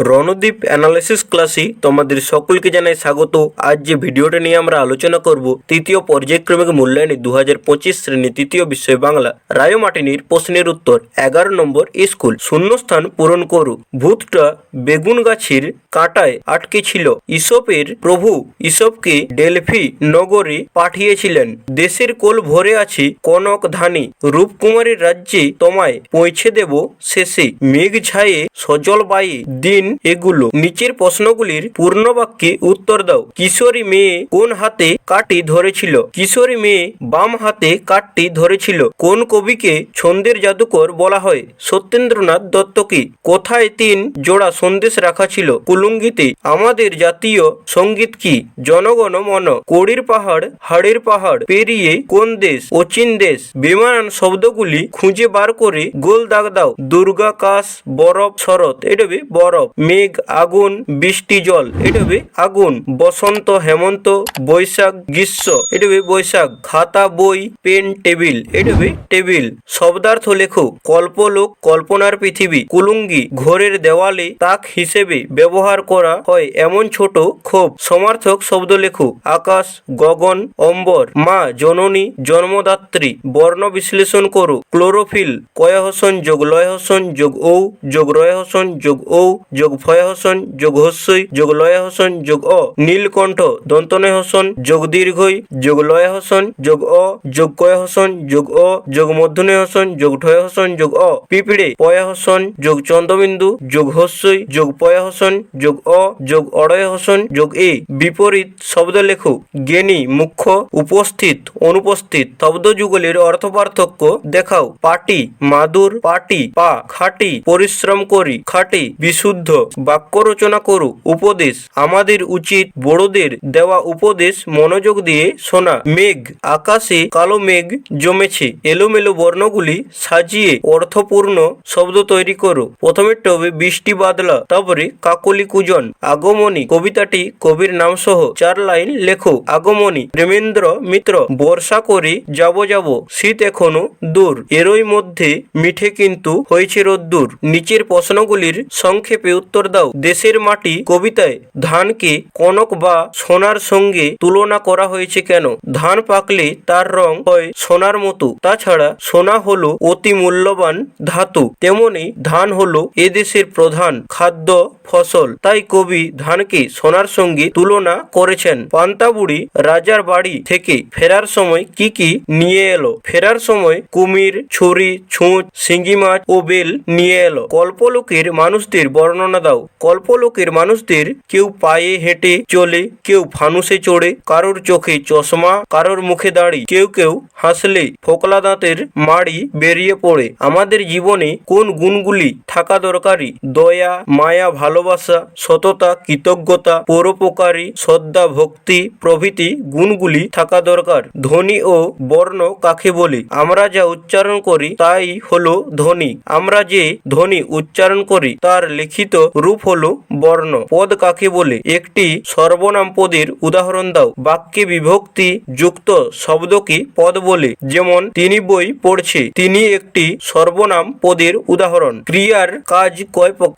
Randeep analysis ক্লাসে তোমাদের সকলকে জানাই স্বাগত। আজ যে ভিডিওটা নিয়ে আমরা আলোচনা করব তৃতীয় পর্যায়ক্রমিক মূল্যায়নে 2025 শ্রেণী তৃতীয় বিষয় বাংলা রায়মার্টিনির প্রশ্নের উত্তর 11 নম্বর স্কুল শূন্যস্থান পূরণ করু। ভূতটা বেগুন গাছের কাঁটায় আটকে ছিল। ঈশপের প্রভু ঈশপকে ডেলফি নগরে পাঠিয়েছিলেন। দেশের কোল ভরে আছে কনক ধানী, রূপকুমারীর রাজ্যে তোমায় পৌঁছে দেব শেষে। মেঘ ছায়ে সজল বায়ে দিন এগুলো। নিচের প্রশ্নগুলির পূর্ণ বাক্যে উত্তর দাও। কিশোরী মেয়ে কোন হাতে কাঠটি ধরেছিল? কিশোরী মেয়ে বাম হাতে কাঠটি ধরেছিল। কোন কবিকে ছন্দের জাদুকর বলা হয়? সত্যেন্দ্রনাথ দত্তকে। কোথায় 3 জোড়া সন্দেশ রাখা ছিল? কুলুঙ্গিতে। আমাদের জাতীয় সঙ্গীত কি? জনগণ মন। কড়ির পাহাড় হাড়ের পাহাড় পেরিয়ে কোন দেশ? অচিন দেশ। বেমানান শব্দগুলি খুঁজে বার করে গোল দাগ দাও। দুর্গা কাশ বরফ শরৎ, এটা হবে বরফ। মেঘ আগুন বৃষ্টি জল, এটা হবে আগুন। বসন্ত হেমন্ত বৈশাখ গ্রীষ্ম, এটা হবে বৈশাখ। খাতা বই পেন টেবিল, এটা হবে টেবিল। শব্দার্থ লেখো। কল্পলোক কল্পনার পৃথিবী। কুলুঙ্গি ঘরের দেওয়ালে তাক হিসেবে ব্যবহার করা হয় এমন ছোট খোপ। সমার্থক শব্দ লেখো। আকাশ গগন অম্বর। মা জননী জন্মদাত্রী। বর্ণ বিশ্লেষণ করো। ক্লোরোফিল কয়হসন যোগ লয়হসন যোগ ঔ যোগ রয়হসন যোগ ঔ যোগ ফয়হসন যোগ হস্যই যোগ লয়হসন যোগ অ। নীলকণ্ঠ দন্তনয় হসন যোগ দীর্ঘই যোগ লয়হসন যোগ অ যোগ কয়হসন যোগ অ যোগ মধ্যনয় হসন যোগ ঠয়হসন যোগ অ। পিঁপড়ে পয়হসন যোগ চন্দ্রবিন্দু যোগ হস্যই যোগ পয়হসন যোগ অ যোগ অড়য় হসন যোগ এ। বিপরীত শব্দ লেখো। জ্ঞানী মুখ্য উপস্থিত অনুপস্থিত। শব্দ যুগলের অর্থ পার্থক্য দেখাও। পাটি মাদুর পাটি পা খাটি পরিশ্রম করি খাটি বিশুদ্ধ। বাক্য রচনা করু। উপদেশ। আমাদের উচিত বড়দের দেওয়া উপদেশ মনোযোগ দিয়ে শোনা। মেঘ আকাশে কালো মেঘ জমেছে। এলোমেলো বর্ণগুলি সাজিয়ে অর্থপূর্ণ শব্দ তৈরি করো। প্রথমেরটা হবে বৃষ্টি বাদলা, তারপরে কাকলি কুজন। আগমনী কবিতাটি কবির নাম সহ 4 লাইন লেখো। আগমনী প্রেমেন্দ্র মিত্র। বর্ষা করে যাব যাব শীত এখনো দূর, এরই মধ্যে মিঠে কিন্তু হয়েছে রোদ্দুর। নিচের প্রশ্নগুলির সংক্ষেপে উত্তর দাও। দেশের মাটি কবিতায় ধানকে কনক বা সোনার সঙ্গে তুলনা করা হয়েছে কেন? ধান পাকলে তার রং হয় সোনার মতো। তাছাড়া সোনা হলো অতি মূল্যবান ধাতু, তেমনি ধান হলো এদেশের প্রধান খাদ্য ফসল। তাই কবি ধানকে সোনার সঙ্গে তুলনা করেছেন। পান্তাবুড়ি রাজার বাড়ি থেকে ফেরার সময় কি কি নিয়ে এলো? ফেরার সময় কুমির ছুরি ছুঁচ শিঙ্গি মাছ ও বেল নিয়ে এলো। কল্পলোকের মানুষদের বর্ণনা দাও। কল্পলোকের মানুষদের কেউ পায়ে হেঁটে চলে, কেউ ফানুসে চড়ে, কারোর চোখে চশমা, কারোর মুখে দাড়ি, কেউ কেউ হাসলে ফোকলা দাঁতের মাড়ি বেরিয়ে পড়ে। আমাদের জীবনে কোন গুণগুলি থাকা দরকারি? দয়া মায়া ভালোবাসা সততা কৃতজ্ঞতা পরোপকারী শ্রদ্ধা ভক্তি প্রভৃতি গুণগুলি থাকা দরকার। ধ্বনি ও বর্ণ কাকে বলে? আমরা যা উচ্চারণ করি তাই হলো ধ্বনি। আমরা যে ধ্বনি উচ্চারণ করি তার লিখিত রূপ হলো বর্ণ। পদ কাকে বলে? একটি সর্বনাম পদের উদাহরণ দাও। বাক্যে বিভক্তি যুক্ত শব্দকে পদ বলে। যেমন তিনি বই পড়ছে, তিনি একটি সর্বনাম পদের উদাহরণ। ক্রিয়ার কাজ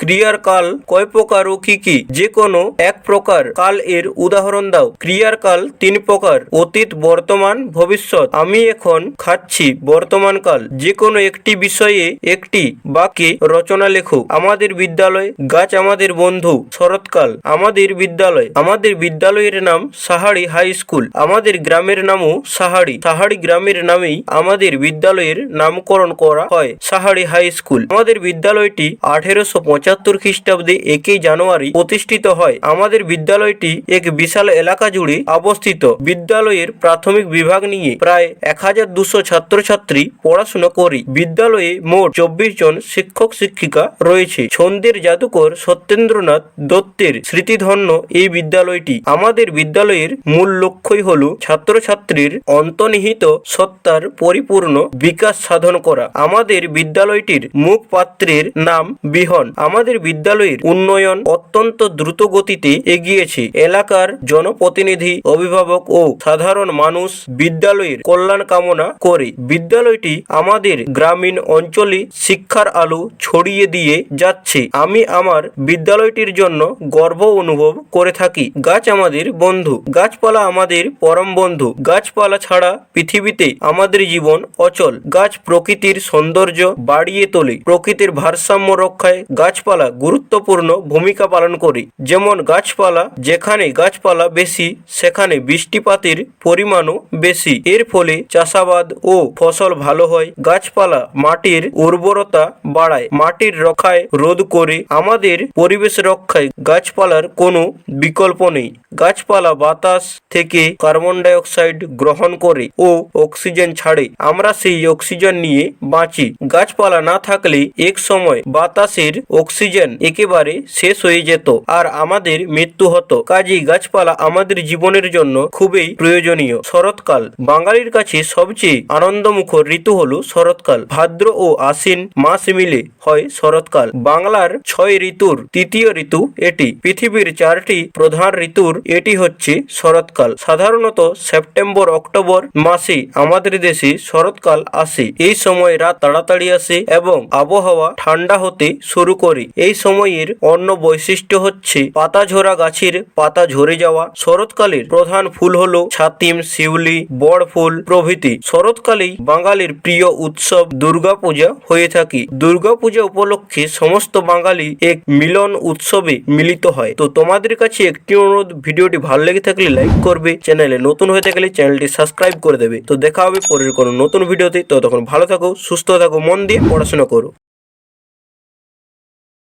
ক্রিয়ার কাল কয় প্রকার ও কি কি? যে কোনো এক প্রকার। কাল এর উদাহরণ দাও। ক্রিয়ার কাল 3 প্রকার। অতীত বর্তমান ভবিষ্যৎ। আমি এখন খাচ্ছি বর্তমান কাল। যে কোনো একটি বিষয়ে একটি বাক্যে রচনা লেখো। আমাদের বিদ্যালয় গাছ আমাদের বন্ধু শরৎকাল। আমাদের বিদ্যালয়। আমাদের বিদ্যালয়ের নাম সাহারি হাই স্কুল। আমাদের গ্রামের নামও সাহারি। সাহারি গ্রামের নামেই আমাদের বিদ্যালয়ের নামকরণ করা হয় সাহারি হাই স্কুল। আমাদের বিদ্যালয়টি 1875 খ্রিস্টাব্দে 1 জানুয়ারি প্রতিষ্ঠিত হয়। আমাদের বিদ্যালয়টি এক বিশাল এলাকা জুড়ে অবস্থিত। বিদ্যালয়ের প্রাথমিক বিভাগ নিয়ে প্রায় 1200 ছাত্রছাত্রী পড়াশোনা করি। বিদ্যালয়ে মোট 24 জন শিক্ষক শিক্ষিকা রয়েছে। ছন্দের জাদুকর সত্যেন্দ্রনাথ দত্তের স্মৃতিধন্য এই বিদ্যালয়টি। আমাদের বিদ্যালয়ের মূল লক্ষ্যই হল ছাত্রছাত্রীর অন্তর্নিহিত সত্তার পরিপূর্ণ বিকাশ সাধন করা। আমাদের বিদ্যালয়টির মুখপাত্রের নাম বিহন। আমাদের বিদ্যালয়ের উন্নয়ন অত্যন্ত দ্রুত গতিতে এগিয়েছে। এলাকার জনপ্রতিনিধি, অভিভাবক ও সাধারণ মানুষ বিদ্যালয়ের কল্যাণ কামনা করে। বিদ্যালয়টি আমাদের গ্রামীণ অঞ্চলে শিক্ষার আলো ছড়িয়ে দিয়ে যাচ্ছে। আমি আমার বিদ্যালয়টির জন্য গর্ব অনুভব করে থাকি। গাছ আমাদের বন্ধু, গাছপালা আমাদের পরম বন্ধু। গাছপালা ছাড়া পৃথিবীতে আমাদের জীবন অচল। গাছ প্রকৃতির সৌন্দর্য বাড়িয়ে তোলে। প্রকৃতির ভারসাম্য রক্ষায় গাছপালা গুরুত্বপূর্ণ ভূমিকা পালন করে। যেমন যেখানে গাছপালা বেশি সেখানে বৃষ্টিপাতের পরিমাণও বেশি। এর ফলে চাষাবাদ ও ফসল ভালো হয়। গাছপালা মাটির উর্বরতা বাড়ায়, মাটির রক্ষায় রোধ করে। আমাদের পরিবেশ রক্ষায় গাছপালার কোনো বিকল্প নেই। গাছপালা বাতাস থেকে কার্বন ডাই অক্সাইড গ্রহণ করে ও অক্সিজেন ছাড়ে। আমরা সেই অক্সিজেন নিয়ে বাঁচি। গাছপালা না থাকলে এক সময় বাতাসের অক্সিজেন একেবারে শেষ হয়ে যেত আর আমাদের মৃত্যু হতো। কাজেই গাছপালা আমাদের জীবনের জন্য খুবই প্রয়োজনীয়। শরৎকাল বাঙালির কাছে সবচেয়ে আনন্দমুখর ঋতু হলো শরৎকাল। ভাদ্র ও আশ্বিন মাস মিলে হয় শরৎকাল। বাংলার 6 ঋতুর তৃতীয় ঋতু এটি। পৃথিবীর 4টি প্রধান ঋতুর এটি হচ্ছে শরৎকাল। সাধারণত সেপ্টেম্বর অক্টোবর মাসে আমাদের দেশে শরৎকাল আসে। এই সময় রাত তাড়াতাড়ি আসে এবং আবহাওয়া ঠান্ডা হতে শুরু করে। এই সময়ের অন্য বৈশিষ্ট্য হচ্ছে পাতা ঝরা গাছের পাতা ঝরে যাওয়া। শরৎকালের প্রধান ফুল হলো ছাতিম, শিউলি, বড় ফুল প্রভৃতি। শরৎকালেই বাঙালির প্রিয় উৎসব দুর্গাপূজা হয়ে থাকে। দুর্গাপূজা উপলক্ষে সমস্ত বাঙালি এক মিলন উৎসবে মিলিত হয়। তো তোমাদের কাছে একটি অনুরোধ, ভিডিওটি ভালো লেগে থাকলে লাইক করবে, চ্যানেলে নতুন হয়ে থাকলে চ্যানেলটি সাবস্ক্রাইব করে দেবে। তো দেখা হবে পরের কোনো নতুন ভিডিওতে। ততক্ষণ ভালো থাকো, সুস্থ থাকো, মন দিয়ে পড়াশোনা করো।